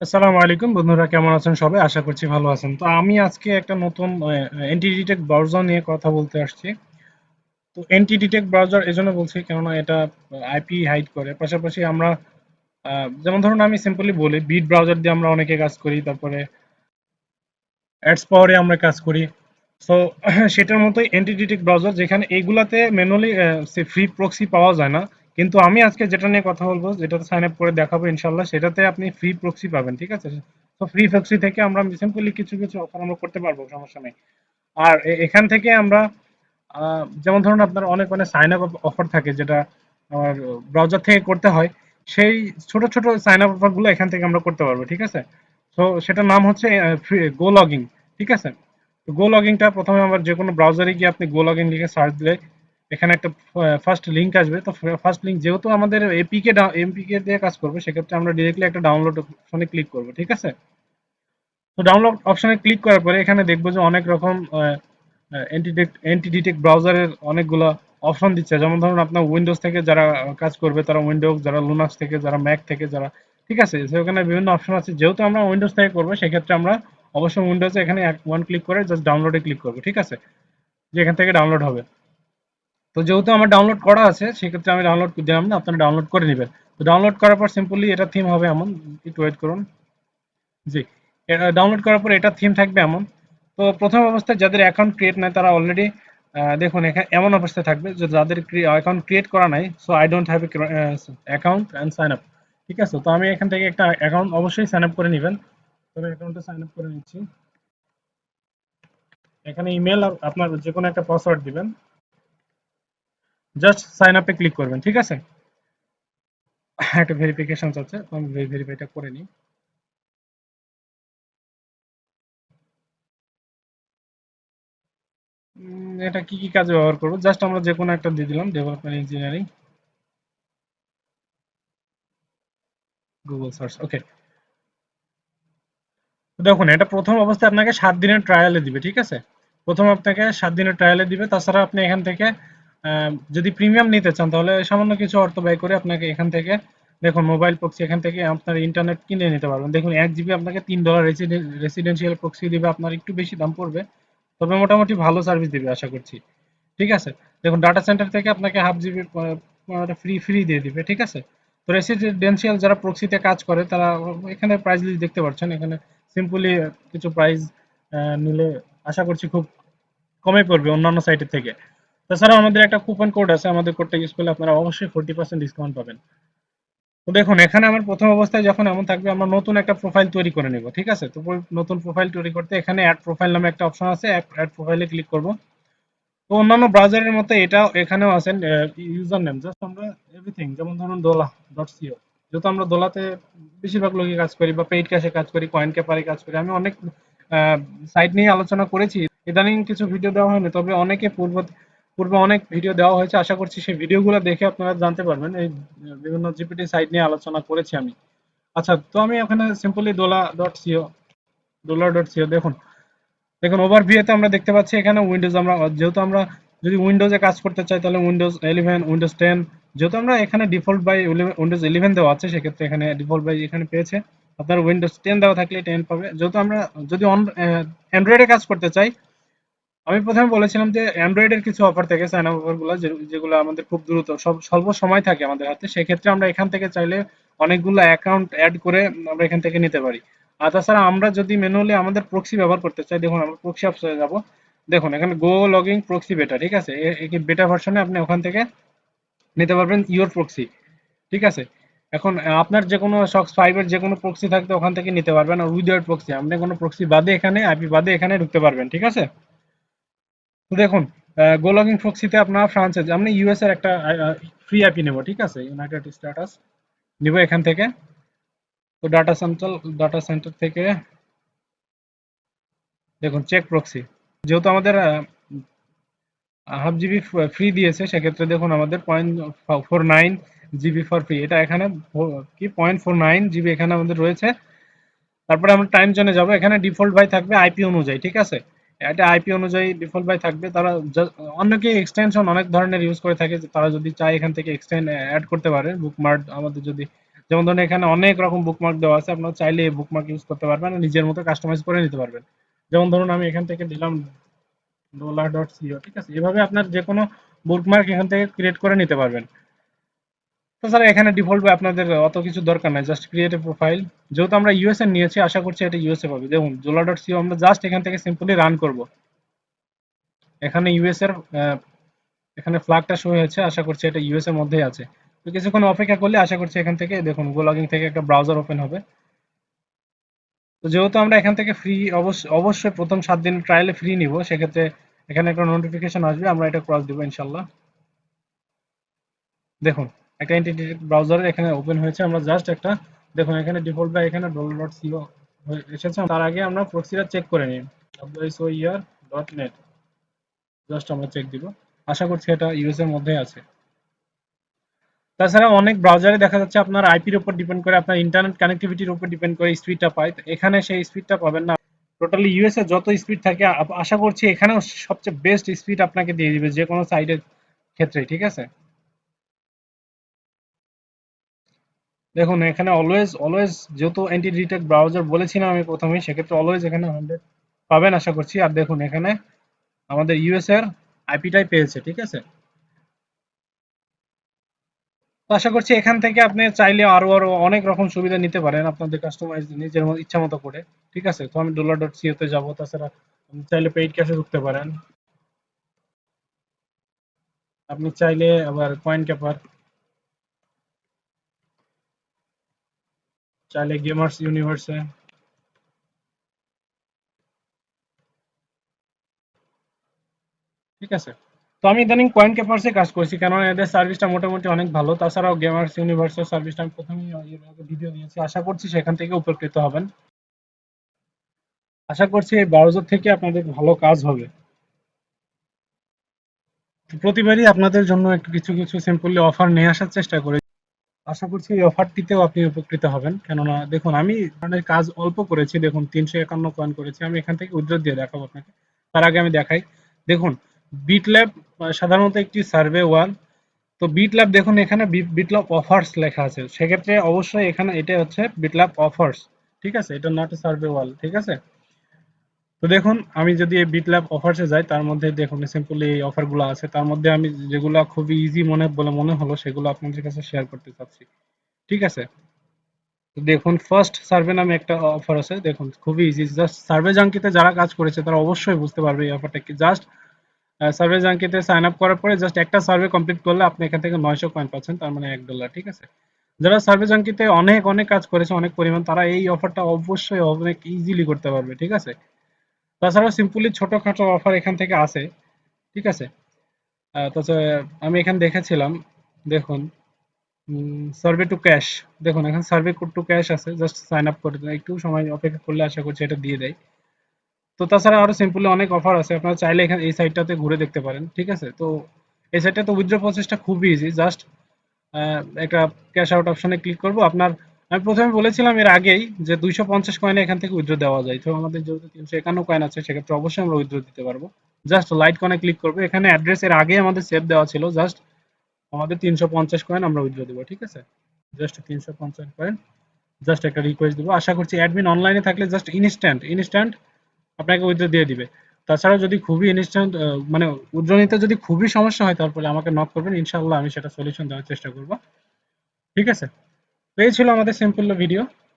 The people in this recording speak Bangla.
আসসালামু আলাইকুম বন্ধুরা, কেমন আছেন সবাই? আশা করছি ভালো আছেন। তো আমি আজকে একটা নতুন এন্টি ডিটেক্ট ব্রাউজার নিয়ে কথা বলতে আসছি। তো এন্টি ডিটেক্ট ব্রাউজার এজন্য বলছি কেননা এটা আইপি হাইড করে। পাশাপাশি আমরা যেমন ধরুন আমি সিম্পলি বলি, বিট ব্রাউজার দিয়ে আমরা অনেকে কাজ করি, তারপরে অ্যাডস পাওয়ারে আমরা কাজ করি। সো সেটার মতোই এন্টি ডিটেক্ট ব্রাউজার, যেখানে এইগুলাতে ম্যানুয়ালি ফ্রি প্রক্সি পাওয়া যায় না। কিন্তু আমি আজকে যেটা নিয়ে কথা বলবো, যেটাতে সাইন আপ করে দেখাবো ইনশাল্লাহ, সেটাতে আপনি ফ্রি প্রক্সি পাবেন, ঠিক আছে? তো ফ্রি প্রক্সি থেকে আমরা সিম্পলি কিছু কিছু অফার আমরা করতে পারবো, সমস্যা নেই। আর এখান থেকে আমরা যেমন ধরুন আপনার অনেক অনেক সাইন আপ অফার থাকে, যেটা আমার ব্রাউজার থেকে করতে হয়। সেই ছোট ছোট সাইন আপ অফার গুলো এখান থেকে আমরা করতে পারবো, ঠিক আছে? তো সেটার নাম হচ্ছে গো লগিং, ঠিক আছে? তো গো লগিংটা প্রথমে আমার যে কোনো ব্রাউজারে গিয়ে আপনি গো লগিং লিখে সার্চ দিলে এখানে একটা ফার্স্ট লিংক আসবে। তো ফার্স্ট লিংক, যেহেতু আমাদের এমপিকে দিয়ে কাজ করবে, সেক্ষেত্রে আমরা ডিরেক্টলি একটা ডাউনলোড অপশনে ক্লিক করবো, ঠিক আছে? তো ডাউনলোড অপশনে ক্লিক করার পরে এখানে দেখবো যে অনেক রকম এন্টি ডিটেক্ট ব্রাউজারের অনেকগুলো অপশন দিচ্ছে। যেমন ধরুন আপনার উইন্ডোজ থেকে যারা কাজ করবে তারা উইন্ডোজ, যারা লুনাক্স থেকে, যারা ম্যাক থেকে, যারা, ঠিক আছে? সেখানে বিভিন্ন অপশন আছে। যেহেতু আমরা উইন্ডোজ থেকে করবো, সেক্ষেত্রে আমরা অবশ্যই উইন্ডোজে এখানে ওয়ান ক্লিক করে জাস্ট ডাউনলোডে ক্লিক করবো, ঠিক আছে? যে এখান থেকে ডাউনলোড হবে। তো যেহেতু আমার ডাউনলোড করা আছে, সেক্ষেত্রে আমি ডাউনলোড দিলাম না, আপনারা ডাউনলোড করে নেবেন। তো ডাউনলোড করার পর সিম্পলি এটা থিম হবে এমন, একটু ওয়েট করুন। জি, এটা ডাউনলোড করার পর এটা থিম থাকবে এমন। তো প্রথম অবস্থায় যাদের অ্যাকাউন্ট ক্রিয়েট নাই তারা অলরেডি দেখুন এখানে এমন অবস্থায় থাকবে যে যাদের অ্যাকাউন্ট ক্রিয়েট করা নাই, so I don't have account and sign up, ঠিক আছে? তো আমি এখান থেকে একটা অ্যাকাউন্ট অবশ্যই সাইন আপ করে নেবেন। তবে অ্যাকাউন্টে সাইন আপ করে নিচ্ছি। এখানে ইমেল আর আপনার যে কোনো একটা পাসওয়ার্ড দিবেন, জাস্ট সাইন আপে ক্লিক করবেন, ঠিক আছে? একটা ভেরিফিকেশন আছে, তো আমি ভেরিফাইটা করে নিই। এটা কি কি কাজে ব্যবহার করবো, জাস্ট আমরা যে কোনো একটা দিয়ে দিলাম, ডেভেলপমেন্ট ইঞ্জিনিয়ারিং, গুগল সার্চ, ওকে। দেখুন এটা প্রথম অবস্থায় আপনাকে 7 দিনের ট্রায়ালে দিবে, ঠিক আছে? প্রথম আপনাকে 7 দিনের ট্রায়ালে দিবে। তাছাড়া আপনি এখান থেকে যদি প্রিমিয়াম নিতে চান, তাহলে সামান্য কিছু অর্থ ব্যয় করে আপনাকে এখান থেকে, দেখুন মোবাইল প্রক্সি, এখান থেকে আপনার ইন্টারনেট কিনে নিতে পারবেন। দেখুন 1 জিবি আপনাকে $3 রেসিডেন্সিয়াল প্রক্সি দিবে, আপনার একটু বেশি দাম পড়বে, তবে মোটামুটি ভালো সার্ভিস দিবে আশা করছি, ঠিক আছে? দেখুন ডাটা সেন্টার থেকে আপনাকে ½ জিবি ফ্রি ফ্রি দিয়ে দিবে, ঠিক আছে? তো রেসিডেন্সিয়াল যারা প্রক্সিতে কাজ করে তারা এখানে প্রাইস লিস্ট দেখতে পাচ্ছেন। এখানে সিম্পলি কিছু প্রাইস নিলে আশা করছি খুব কমে পড়বে অন্যান্য সাইটের থেকে। তাছাড়াও আমাদের একটা কুপন কোড আছে, আমাদের কোডটা ইউজ করলে আপনারা অবশ্যই 40% ডিসকাউন্ট পাবেন। তো দেখুন এখানে আমার প্রথম অবস্থায় যখন এমন থাকবে, আমরা নতুন একটা প্রোফাইল তৈরি করে নেব, ঠিক আছে? তো নতুন প্রোফাইল তৈরি করতে এখানে অ্যাড প্রোফাইল নামে একটা অপশন আছে, অ্যাড প্রোফাইলে ক্লিক করব। তো অন্যান্য ব্রাউজারের মতো এটাও এখানেও আছেন ইউজার নেম, জাস্ট আমরা এভরিথিং, যেমন ধরুন দোলা ডট সিও, যেহেতু আমরা দোলাতে বেশিরভাগ লোকই কাজ করি বা পেইড ক্যাশে কাজ করি, কয়েন ক্যাপারে কাজ করি। আমি অনেক সাইট নিয়ে আলোচনা করেছি, ইদানিং কিছু ভিডিও দেওয়া হয়নি, তবে অনেকে পূর্বে অনেক ভিডিও দেওয়া হয়েছে। আশা করছি সেই ভিডিওগুলো দেখে আপনারা জানতে পারবেন। এই বিভিন্ন জিপিটি সাইট নিয়ে আলোচনা করেছি আমি। আচ্ছা, তো আমি এখানে সিম্পলি ডলার ডট সিও দেখুন। দেখুন ওভারভিউতে আমরা দেখতে পাচ্ছি এখানে উইন্ডোজ, আমরা যেহেতু আমরা যদি উইন্ডোজে কাজ করতে চাই তাহলে উইন্ডোজ 11, উইন্ডোজ 10, যেহেতু আমরা এখানে ডিফল্ট বাই উইন্ডোজ 11 দেওয়া আছে, সেক্ষেত্রে এখানে ডিফল্ট বাই এখানে পেয়েছে। আপনার উইন্ডোজ 10 দেওয়া থাকলে 10 পাবে। যেহেতু আমরা যদি অ্যান্ড্রয়েডে কাজ করতে চাই, আমি প্রথমে বলেছিলাম যে অ্যান্ড্রয়েডের কিছু অফার থাকে, সাইন আপ অফারগুলো যেগুলো আমাদের খুব দ্রুত স্বল্প সময় থাকে আমাদের হাতে, সেক্ষেত্রে আমরা এখান থেকে চাইলে অনেকগুলো অ্যাকাউন্ট অ্যাড করে আমরা এখান থেকে নিতে পারি। আর তাছাড়া আমরা যদি ম্যানুয়ালি আমাদের প্রক্সি ব্যবহার করতে চাই, দেখুন আমরা প্রক্সি অপশনে যাব। দেখুন এখানে গো লগিং প্রক্সি বেটা, ঠিক আছে? এই বেটা ভার্সনে আপনি ওখান থেকে নিতে পারবেন ইওর প্রক্সি, ঠিক আছে? এখন আপনার যে কোনো সক্স ফাইভের যে কোনো প্রক্সি থাকতে ওখান থেকে নিতে পারবেন। আর উইদাউট প্রক্সি, আপনি কোনো প্রক্সি বাদে এখানে আইপি বাদে এখানে ঢুকতে পারবেন, ঠিক আছে? তো দেখুন গো লগিং প্রক্সিতে আপনার ফ্রান্সে, আমরা ইউএস এর একটা ফ্রি আইপি নেব, ঠিক আছে? ইউনাইটেড স্ট্যাটাস নিব এখান থেকে। তো ডাটা সেন্টার থেকে দেখুন চেক প্রক্সি, যেহেতু আমাদের ½ জিবি ফ্রি দিয়েছে, সেক্ষেত্রে দেখুন আমাদের 0.49 জিবি ফর ফ্রি, এটা এখানে কি 0.49 জিবি এখানে আমাদের রয়েছে। তারপরে আমরা টাইম জোনে যাব, এখানে ডিফল্ট বাই থাকবে আইপি অনুযায়ী, ঠিক আছে? এটা আইপি অনুযায়ী ডিফল্ট বাই থাকবে। তারা অনেকে এক্সটেনশন অনেক ধরনের ইউজ করে থাকে, যে তারা যদি চায় এখান থেকে এক্সটেন্ড অ্যাড করতে পারে, বুকমার্ক আমাদের যদি যেমন ধরুন এখানে অনেক রকম বুকমার্ক দেওয়া আছে, আপনারা চাইলে এই বুকমার্ক ইউজ করতে পারবেন, নিজের মতো কাস্টমাইজ করে নিতে পারবেন। যেমন ধরুন আমি এখান থেকে দিলাম $.co, ঠিক আছে? এভাবে আপনার যে কোনো বুকমার্ক এখান থেকে ক্রিয়েট করে নিতে পারবেন। তাছাড়া এখানে ডিফল্ট আপনাদের অত কিছু দরকার নাই, জাস্ট ক্রিয়েট এ প্রোফাইল। যেহেতু আমরা ইউএসএ নিয়েছি, আশা করছি এটা ইউএসএ পাবে। দেখুন $.co আমরা জাস্ট এখান থেকে সিম্পলি রান করব। এখানে ইউএস এর এখানে ফ্ল্যাগটা শো হয়েছে, আশা করছি এটা ইউএস এর মধ্যেই আছে। তো কিছুক্ষণ অপেক্ষা করলে আশা করছি এখান থেকে দেখুন গো লগিং থেকে একটা ব্রাউজার ওপেন হবে। তো যেহেতু আমরা এখান থেকে ফ্রি, অবশ্যই প্রথম 7 দিন ট্রায়ালে ফ্রি নিব, সেক্ষেত্রে এখানে একটা নোটিফিকেশন আসবে, আমরা এটা ক্রস দিব ইনশাল্লাহ। দেখুন একটা ইন্টিগ্রেটেড ব্রাউজার এখানে ওপেন হয়েছে, আমরা জাস্ট একটা দেখুন এখানে ডিফল্ট বা এখানে $.co এসেছে। তার আগে আমরা প্রক্সিটা চেক করে নিই, wsoer.net জাস্ট আমরা চেক দিব। আশা করছি এটা ইউএস এর মধ্যে আছে। তাছাড়া অনেক ব্রাউজারে দেখা যাচ্ছে আপনার আইপির উপর ডিপেন্ড করে, আপনার ইন্টারনেট কানেক্টিভিটির উপর ডিপেন্ড করে স্পিডটা পায়। এখানে সেই স্পিডটা পাবেন না। টোটালি ইউএস এ যত স্পিড থাকে আশা করছি এখানেও সবচেয়ে বেস্ট স্পিড আপনাকে দিয়ে দিবে যে কোনো সাইটের ক্ষেত্রে, ঠিক আছে? দেখুন এখানে অলওয়েজ অলওয়েজ যেহেতু অ্যান্টি ডিটেক্ট ব্রাউজার বলেছিলাম আমি প্রথমেই, সেক্ষেত্রে অলওয়েজ এখানে 100 পাবেন আশা করছি। আর দেখুন এখানে আমাদের ইউএস এর আইপিটাই পেয়েছে, ঠিক আছে? তো আশা করছি এখান থেকে আপনি চাইলে আরো আরো অনেক রকম সুবিধা নিতে পারেন আপনাদের কাস্টমাইজ নিজের ইচ্ছা মতো করে, ঠিক আছে? তো আমি $.co তে যাবো। তাছাড়া আপনি চাইলে পেইড ক্যাশে ঢুকতে পারেন, আপনি চাইলে আবার কয়েন ক্যাপার, চাইলে গেমার্স ইউনিভার্সে, ঠিক আছে? তো আমি ইদানিং কয়েন ক্যাপার্সে কাজ করছি, কেননা এদের সার্ভিসটা মোটামুটি অনেক ভালো। তাছাড়াও গেমার্স ইউনিভার্সের সার্ভিসটা আমি প্রথমেই ভিডিও দিয়েছি, আশা করছি সেখান থেকে উপকৃত হবেন। আশা করছি এই ব্রাউজার থেকে আপনাদের ভালো কাজ হবে। তো প্রতিবারই আপনাদের জন্য একটু কিছু কিছু সিম্পলি অফার নিয়ে আসার চেষ্টা করি। আশা করছি এই অফারটিতেও আপনি উপকৃত হবেন, কেননা দেখুন আমি ধরনের কাজ অল্প করেছি। দেখুন 351 কয়েন করেছি, আমি এখান থেকে উইথড্র দিয়ে দেখাবো আপনাকে। তার আগে আমি দেখাই, দেখুন বিটল্যাব সাধারণত একটি সার্ভে ওয়াল। তো বিটল্যাব দেখুন এখানে বিটল্যাব অফার্স লেখা আছে, সেক্ষেত্রে অবশ্যই এখানে এটা হচ্ছে বিটল্যাব অফার্স, ঠিক আছে? এটা নট এ সার্ভে ওয়াল, ঠিক আছে? তো দেখুন আমি যদি এই বিটল্যাব অফার্সে যাই, তার মধ্যে দেখুন সিম্পলি এই অফারগুলো আছে, তার মধ্যে আমি যেগুলো খুবই ইজি মনে হলো সেগুলো আপনাদের কাছে শেয়ার করতে চাচ্ছি, ঠিক আছে? তো দেখুন ফার্স্ট সার্ভে নামে একটা অফার আছে, দেখুন খুবই ইজি। জাস্ট সার্ভে জাঙ্কিতে যারা কাজ করেছে তারা অবশ্যই বুঝতে পারবে এই অফারটা কি। জাস্ট সার্ভে জাঙ্কিতে সাইন আপ করার পরে জাস্ট একটা সার্ভে কমপ্লিট করলে আপনি এখান থেকে 900 কয়েন পাচ্ছেন, তার মানে $1, ঠিক আছে? যারা সার্ভে জাঙ্কিতে অনেক অনেক কাজ করেছে অনেক পরিমাণ, তারা এই অফারটা অবশ্যই অনেক ইজিলি করতে পারবে, ঠিক আছে? তাছাড়া সিম্পলি ছোটখাটো অফার এখান থেকে আছে, ঠিক আছে? তাছাড়া আমি এখানে দেখেছিলাম, দেখুন সার্ভে টু ক্যাশ, দেখুন এখানে সার্ভে টু ক্যাশ আছে, জাস্ট সাইন আপ করে দেন, একটু সময় অপেক্ষা করলে আশা করছি এটা দিয়ে দেয়। তো তাছাড়া আরো সিম্পলি অনেক অফার আছে, আপনারা চাইলে এখানে এই সাইটটাতে ঘুরে দেখতে পারেন, ঠিক আছে? তো এই সাইটটাতে উইথড্র প্রসেসটা খুবই ইজি। জাস্ট একটা ক্যাশ আউট অপশনে ক্লিক করব আপনার। আমি প্রথমে বলেছিলাম এর আগেই যে 250 কয়েনে এখান থেকে উইথড্র দেওয়া যায়। তো আমাদের যেহেতু 351 কয়েন আছে, সেক্ষেত্রে অবশ্যই আমরা উইথড্র দিতে পারবো। জাস্ট লাইট কয়েনে ক্লিক করবো, এখানে অ্যাড্রেস এর আগে আমাদের সেভ দেওয়া ছিল, জাস্ট আমাদের 350 কয়েন আমরা উইথড্র দেবো, ঠিক আছে? জাস্ট 350 কয়েন, জাস্ট একটা রিকোয়েস্ট দিব। আশা করছি অ্যাডমিন অনলাইনে থাকলে জাস্ট ইনস্ট্যান্ট ইনস্ট্যান্ট আপনাকে উইথড্র দিয়ে দিবে। তাছাড়া যদি খুবই ইনস্ট্যান্ট মানে উইথড্র নিতে যদি খুবই সমস্যা হয়, তারপরে আমাকে নক করবেন, ইনশাআল্লাহ আমি সেটা সলিউশন দেওয়ার চেষ্টা করব, ঠিক আছে? তো এই ছিল আমাদের সিম্পল ভিডিও।